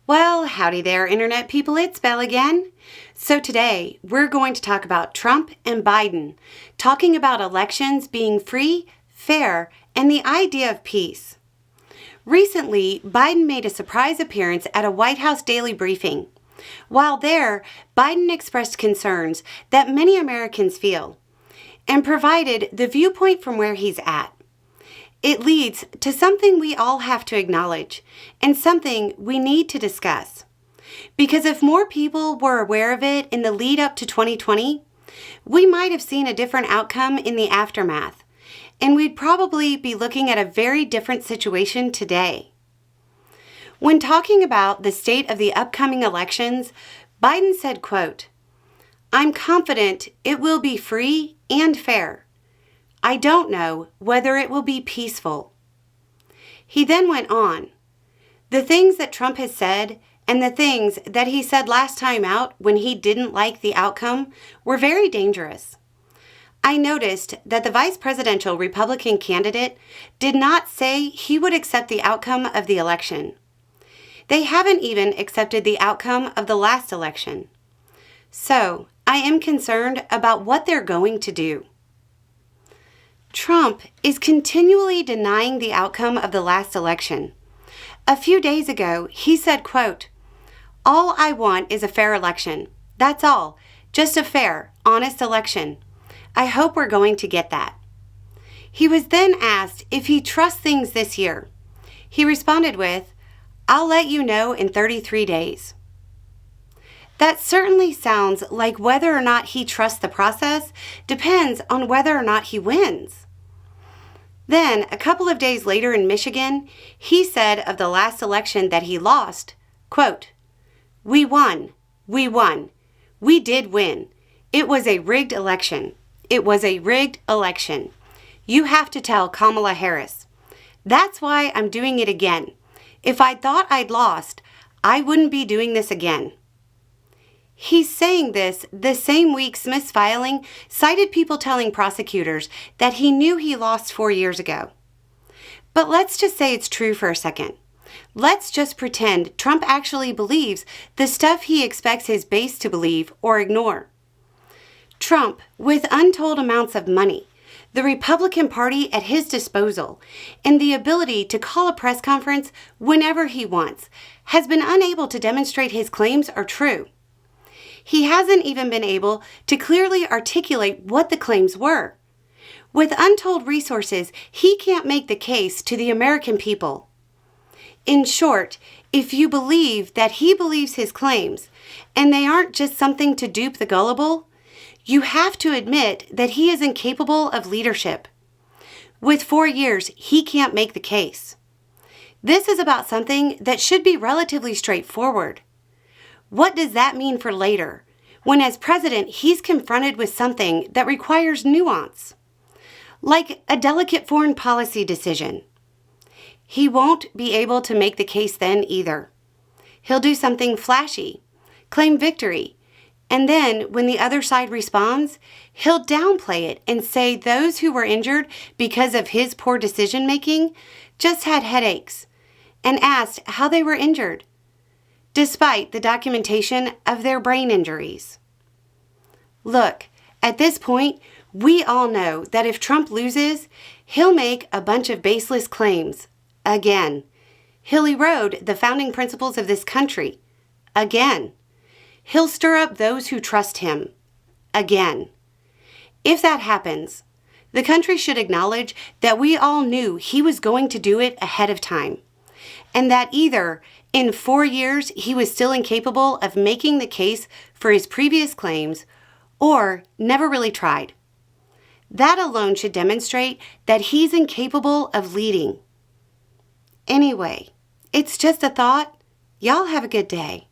Well, howdy there, Internet people. It's Belle again. So today, we're going to talk about Trump and Biden, talking about elections being free, fair, and the idea of peace. Recently, Biden made a surprise appearance at a White House daily briefing. While there, Biden expressed concerns that many Americans feel and provided the viewpoint from where he's at. It leads to something we all have to acknowledge and something we need to discuss. Because if more people were aware of it in the lead up to 2020, we might have seen a different outcome in the aftermath, and we'd probably be looking at a very different situation today. When talking about the state of the upcoming elections, Biden said, quote, "I'm confident it will be free and fair. I don't know whether it will be peaceful." He then went on, "The things that Trump has said and the things that he said last time out when he didn't like the outcome were very dangerous. I noticed that the vice presidential Republican candidate did not say he would accept the outcome of the election. They haven't even accepted the outcome of the last election. So I am concerned about what they're going to do." Trump is continually denying the outcome of the last election. A few days ago, he said, quote, "All I want is a fair election. That's all. Just a fair, honest election. I hope we're going to get that." He was then asked if he trusts things this year. He responded with, "I'll let you know in 33 days. That certainly sounds like whether or not he trusts the process depends on whether or not he wins. Then, a couple of days later in Michigan, he said of the last election that he lost, quote, "We won. We won. We did win. It was a rigged election. It was a rigged election. You have to tell Kamala Harris. That's why I'm doing it again. If I thought I'd lost, I wouldn't be doing this again." He's saying this the same week Smith's filing cited people telling prosecutors that he knew he lost 4 years ago. But let's just say it's true for a second. Let's just pretend Trump actually believes the stuff he expects his base to believe or ignore. Trump, with untold amounts of money, the Republican Party at his disposal, and the ability to call a press conference whenever he wants, has been unable to demonstrate his claims are true. He hasn't even been able to clearly articulate what the claims were. With untold resources, he can't make the case to the American people. In short, if you believe that he believes his claims, and they aren't just something to dupe the gullible, you have to admit that he is incapable of leadership. With 4 years, he can't make the case. This is about something that should be relatively straightforward. What does that mean for later, when as president he's confronted with something that requires nuance, like a delicate foreign policy decision? He won't be able to make the case then either. He'll do something flashy, claim victory, and then when the other side responds, he'll downplay it and say those who were injured because of his poor decision-making just had headaches, and asked how they were injured, despite the documentation of their brain injuries. Look, at this point, we all know that if Trump loses, he'll make a bunch of baseless claims. Again. He'll erode the founding principles of this country. Again. He'll stir up those who trust him. Again. If that happens, the country should acknowledge that we all knew he was going to do it ahead of time, and that either in 4 years he was still incapable of making the case for his previous claims, or never really tried. That alone should demonstrate that he's incapable of leading. Anyway, it's just a thought. Y'all have a good day.